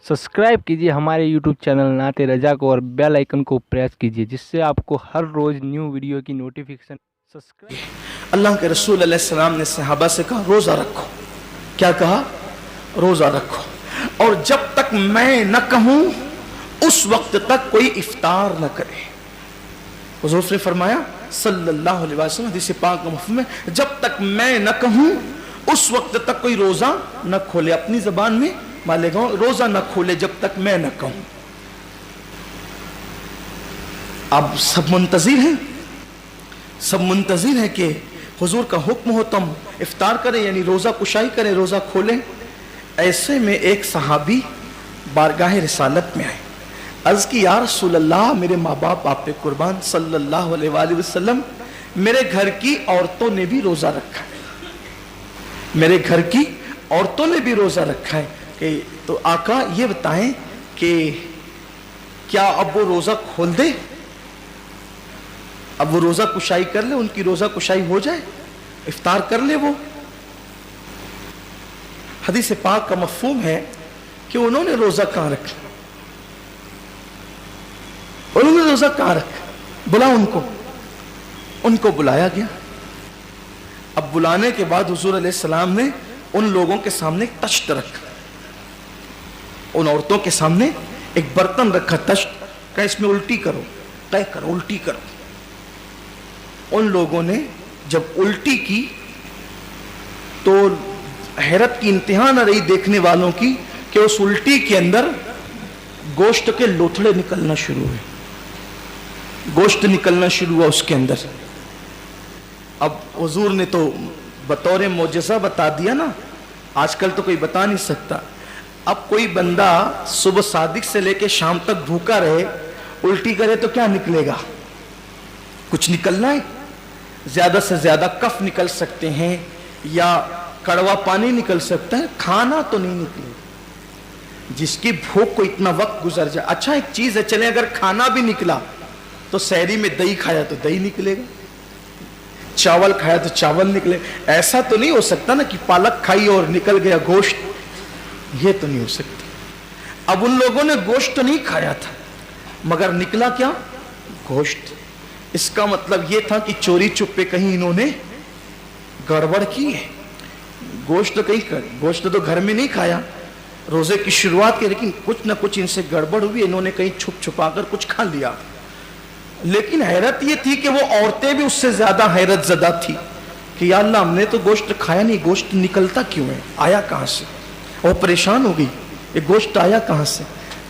Subscribe कीजिए हमारे YouTube channel नाते रजा को और बेल आइकन को प्रेस कीजिए जिससे आपको हर रोज न्यू वीडियो की नोटिफिकेशन सब्सक्राइब। अल्लाह के रसूल अलैहिस्सलाम ने सहाबा से कहा रोजा रखो। क्या कहा? रोजा रखो, और जब तक मैं न कहूं उस वक्त तक कोई इफ्तार न करे। हुजूर ने फरमाया सल्लल्लाहु अलैहि वसल्लम हदीस पाक का मफ़हूम है, जब तक मैं न कहूं उस वक्त तक कोई रोजा न खोले। अपनी जबान में मालेगा रोजा न खोले जब तक मैं न कहूं। अब सब मुंतजिर हैं, सब मुंतजिर हैं कि हुजूर का हुक्म हो तुम इफ्तार करें, यानी रोजा कुशाई करें, रोजा खोलें। ऐसे में एक सहाबी बारगाह रिसालत में आए, अर्ज की या रसूल अल्लाह, मेरे माँ बाप आप पे कुर्बान सल्लल्लाहु अलैहि वसल्लम, मेरे घर की औरतों ने भी रोजा रखा है, मेरे घर की औरतों ने भी रोजा रखा है। कि तो आका ये बताएं कि क्या अब वो रोजा खोल दे, अब वो रोजा कुशाई कर ले, उनकी रोजा कुशाई हो जाए, इफ्तार कर ले वो। हदीस पाक का मफ़हूम है कि उन्होंने रोजा कहां रखा, उन्होंने रोजा कहां रखा, बुला उनको बुलाया गया। अब बुलाने के बाद हुजूर अलैहिस्सलाम ने उन लोगों के सामने एक तश्त रखा, उन औरतों के सामने एक बर्तन रखा, तश्त का, इसमें उल्टी करो, तय करो, उल्टी करो। उन लोगों ने जब उल्टी की तो हैरत की इंतहा न रही देखने वालों की कि उस उल्टी के अंदर गोश्त के लोथड़े निकलना शुरू हुए, गोश्त निकलना शुरू हुआ उसके अंदर। अब हुजूर ने तो बतौर मौजज़ा बता दिया ना, आजकल तो कोई बता नहीं सकता। अब कोई बंदा सुबह सादिक से लेके शाम तक भूखा रहे, उल्टी करे तो क्या निकलेगा? कुछ निकलना है, ज्यादा से ज्यादा कफ निकल सकते हैं या कड़वा पानी निकल सकता है, खाना तो नहीं निकलेगा। जिसकी भूख को इतना वक्त गुजर जाए। अच्छा एक चीज है, चले अगर खाना भी निकला तो सहरी में दही खाया तो दही निकलेगा, चावल खाया तो चावल निकले। ऐसा तो नहीं हो सकता ना कि पालक खाई और निकल गया गोश्त, ये तो नहीं हो सकता। अब उन लोगों ने गोश्त तो नहीं खाया था मगर निकला क्या? गोश्त। इसका मतलब ये था कि चोरी चुप्पे कहीं इन्होंने गड़बड़ की है। गोश्त गोश्त तो घर में नहीं खाया, रोजे की शुरुआत की, लेकिन कुछ ना कुछ इनसे गड़बड़ हुई, इन्होंने कहीं छुप छुपा कर कुछ खा लिया। लेकिन हैरत ये थी कि वो औरतें भी उससे ज्यादा हैरत ज़दा थी कि या अल्लाह, हमने तो गोश्त खाया नहीं, गोश्त निकलता क्यों है, आया कहां से? और परेशान हो गई, ये गोश्त आया कहां से?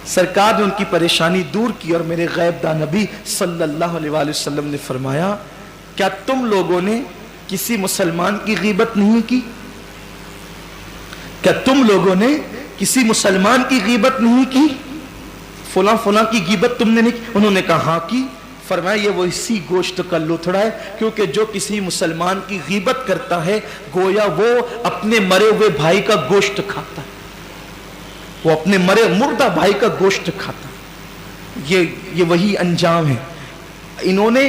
सरकार ने उनकी परेशानी दूर की और मेरे गैबदा नबी सल्लल्लाहु अलैहि वसल्लम ने फरमाया, क्या तुम लोगों ने किसी मुसलमान की गीबत नहीं की? क्या तुम लोगों ने किसी मुसलमान की गीबत नहीं की? फुला फुला की गीबत तुमने नहीं की? उन्होंने कहा हाँ की। फरमाया ये वो इसी गोश्त का लुथड़ा है, क्योंकि जो किसी मुसलमान की गीबत करता है गोया वो अपने मरे हुए भाई का गोश्त खाता है, वो अपने मरे मुर्दा भाई का गोश्त खाता है। ये वही अंजाम है। इन्होंने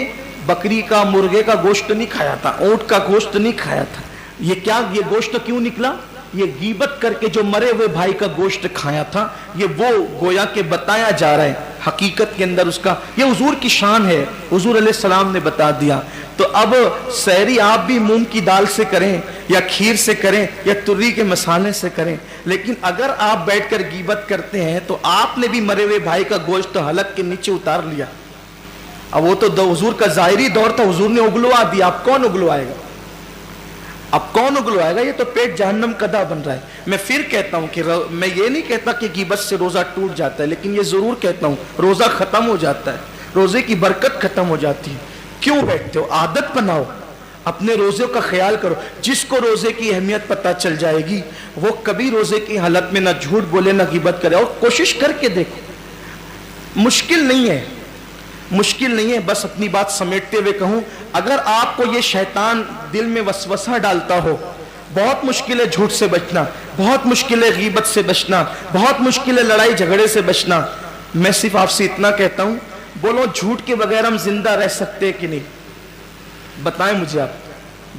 बकरी का, मुर्गे का गोश्त नहीं खाया था, ऊंट का गोश्त नहीं खाया था। ये क्या, ये गोश्त क्यों निकला? ये गीबत करके जो मरे हुए भाई का गोश्त खाया था, ये वो गोया के बताया जा रहा है हकीकत के अंदर उसका। ये हुजूर की शान है, हुजूर अलैहिस्सलाम ने बता दिया। तो अब सहरी आप भी मूंग की दाल से करें या खीर से करें या तुर्री के मसाले से करें, लेकिन अगर आप बैठकर गीबत करते हैं तो आपने भी मरे हुए भाई का गोश्त हलक के नीचे उतार लिया। अब वो तो हुजूर का जाहिरी दौर था, हुजूर ने उगलवा दिया, अब कौन उगलवाएगा? अब कौन उगलवाएगा? ये तो पेट जहन्नम कदा बन रहा है। मैं फिर कहता हूं कि मैं ये नहीं कहता कि गीबत से रोजा टूट जाता है, लेकिन ये जरूर कहता हूं रोजा खत्म हो जाता है, रोजे की बरकत खत्म हो जाती है। क्यों बैठते हो? आदत बनाओ, अपने रोजे का ख्याल करो। जिसको रोजे की अहमियत पता चल जाएगी वो कभी रोजे की हालत में ना झूठ बोले ना गीबत करे। और कोशिश करके देखो, मुश्किल नहीं है, मुश्किल नहीं है। बस अपनी बात समेटते हुए कहूं, अगर आपको ये शैतान दिल में वसवसा डालता हो, बहुत मुश्किल है झूठ से बचना, बहुत मुश्किल है गीबत से बचना, बहुत मुश्किल है लड़ाई झगड़े से बचना, मैं सिर्फ आपसे इतना कहता हूं, बोलो झूठ के बगैर हम जिंदा रह सकते हैं कि नहीं? बताएं मुझे आप।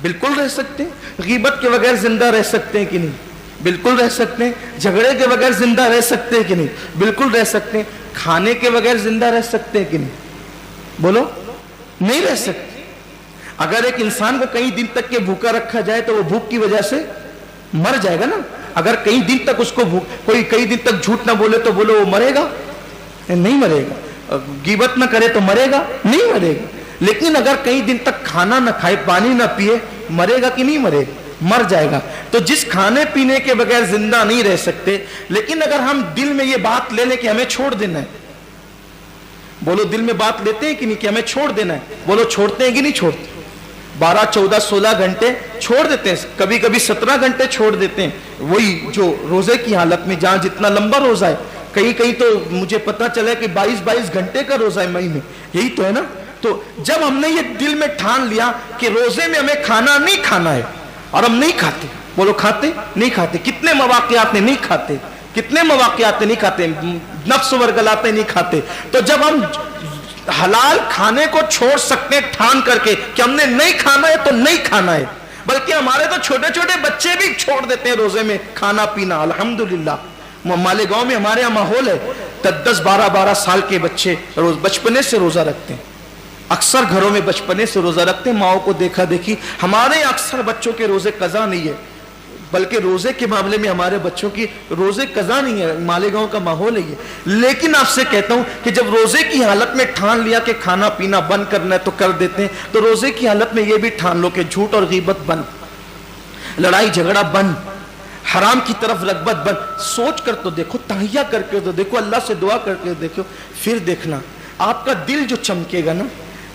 बिल्कुल रह सकते हैं। गीबत के बगैर जिंदा रह सकते हैं कि नहीं? بالکل رہ سکتے ہیں. جھگڑے کے بغیر زندہ رہ سکتے ہیں کہ نہیں؟ بالکل رہ سکتے ہیں. کھانے کے بغیر زندہ رہ سکتے ہیں کہ نہیں؟ بولو. نہیں رہ سکتے. اگر ایک انسان کو کئی دن تک کے بھوکا رکھا جائے تو وہ بھوک کی وجہ سے مر جائے گا نا. اگر کئی دن تک اس کو کوئی کئی دن تک جھوٹ نہ بولے تو بولو وہ مرے گا؟ نہیں مرے گا. غیبت نہ کرے تو مرے گا؟ نہیں مرے گا. لیکن اگر کئی دن تک کھانا نہ کھائے پانی نہ پیے مرے گا کہ نہیں مرے گا؟ مر جائے گا. تو جس کھانے پینے کے بغیر زندہ نہیں رہ سکتے، لیکن اگر ہم دل میں یہ بات لے لیں کہ ہمیں چھوڑ دینا ہے، بولو دل میں بات لیتے ہیں کہ نہیں کہ ہمیں چھوڑ دینا ہے؟ بولو چھوڑتے ہیں کہ نہیں چھوڑتے؟ 12 14 16 گھنٹے چھوڑ دیتے ہیں، کبھی کبھی 17 گھنٹے چھوڑ دیتے ہیں. وہی جو روزے کی حالت میں جہاں جتنا لمبا روزہ ہے، کہیں تو مجھے پتا چلا کہ 22 گھنٹے کا روزہ ہے مئی میں. یہی تو ہے نا. تو جب ہم نے یہ دل میں ٹھان لیا کہ روزے میں ہمیں کھانا نہیں کھانا ہے اور ہم نہیں کھاتے، بولو کھاتے نہیں کھاتے. کتنے مواقعات نہیں کھاتے، کتنے مواقعات نہیں کھاتے، نفس ورگلاتے نہیں کھاتے. تو جب ہم حلال کھانے کو چھوڑ سکتے ہیں ٹھان کر کے کہ ہم نے نہیں کھانا ہے تو نہیں کھانا ہے. بلکہ ہمارے تو چھوٹے چھوٹے بچے بھی چھوڑ دیتے ہیں روزے میں کھانا پینا. الحمدللہ مالیگاؤں میں ہمارے یہاں ماحول ہے، 10 12 سال کے بچے بچپنے سے روزہ رکھتے ہیں. اکثر گھروں میں بچپنے سے روزہ رکھتے ہیں. ماؤں کو دیکھا دیکھی. ہمارے اکثر بچوں کے روزے قضا نہیں ہے، بلکہ روزے کے معاملے میں ہمارے بچوں کی روزے قضا نہیں ہے. مالیگاؤں کا ماحول ہے یہ. لیکن آپ سے کہتا ہوں کہ جب روزے کی حالت میں ٹھان لیا کہ کھانا پینا بند کرنا ہے تو کر دیتے ہیں. تو روزے کی حالت میں یہ بھی ٹھان لو کہ جھوٹ اور غیبت بند، لڑائی جھگڑا بند، حرام کی طرف رغبت بند. سوچ کر تو دیکھو، تہیہ کر کے تو دیکھو، اللہ سے دعا کر کے دیکھو. پھر دیکھنا آپ کا دل جو چمکے گا نا،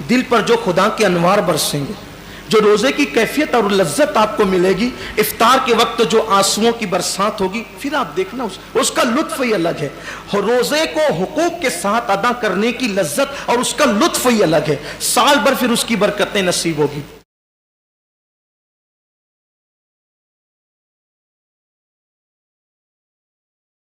دل پر جو خدا کے انوار برسیں گے، جو روزے کی کیفیت اور لذت آپ کو ملے گی، افطار کے وقت جو آنسوؤں کی برسات ہوگی، پھر آپ دیکھنا اس کا لطف ہی الگ ہے. روزے کو حقوق کے ساتھ ادا کرنے کی لذت اور اس کا لطف ہی الگ ہے. سال بھر پھر اس کی برکتیں نصیب ہوگی.